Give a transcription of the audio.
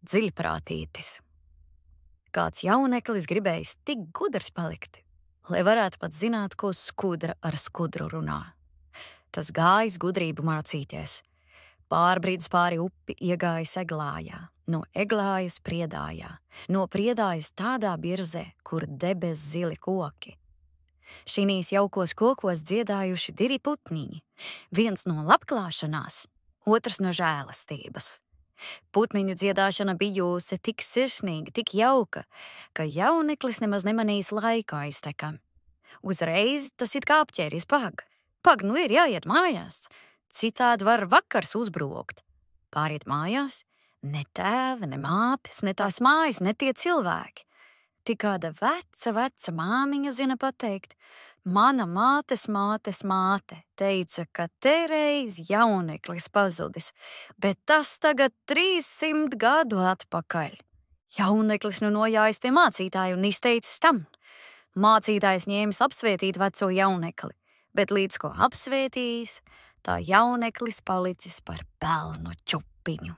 dziļprātītis. Kāds jauneklis gribējis tik gudrs palikt, lai varētu pat zināt, ko skudra ar skudru runā. Tas gājis gudrību mācīties. Pārbrīdis pāri upi iegājis Eglājā, no Eglājas Priedājā, no Priedājas tādā birzē, kur debes zili koki. Šinīs jaukos kokos dziedājuši diri putniņi, viens no labklāšanās, otrs no žēlastības. Putniņu dziedāšana bijusi tik sirsnīga, tik jauka, ka jauneklis nemaz nemanīs laika aiztekam. Uzreiz tas it kā apķēries pag, nu ir jāiet mājās, citādi var vakars uzbrukt. Pāriet mājās, ne tēva, ne māpes, ne tās mājas, ne tie cilvēki. Tik kāda veca māmiņa zina pateikt, mana mātes māte teica, ka te reiz jauneklis pazudis, bet tas tagad 300 gadu atpakaļ. Jauneklis nu nojājis pie mācītāja un izteicis tam. Mācītājs ņēmis apsvētīt veco jaunekli, bet līdz ko apsvētījis, tā jauneklis palicis par pelnu čupiņu.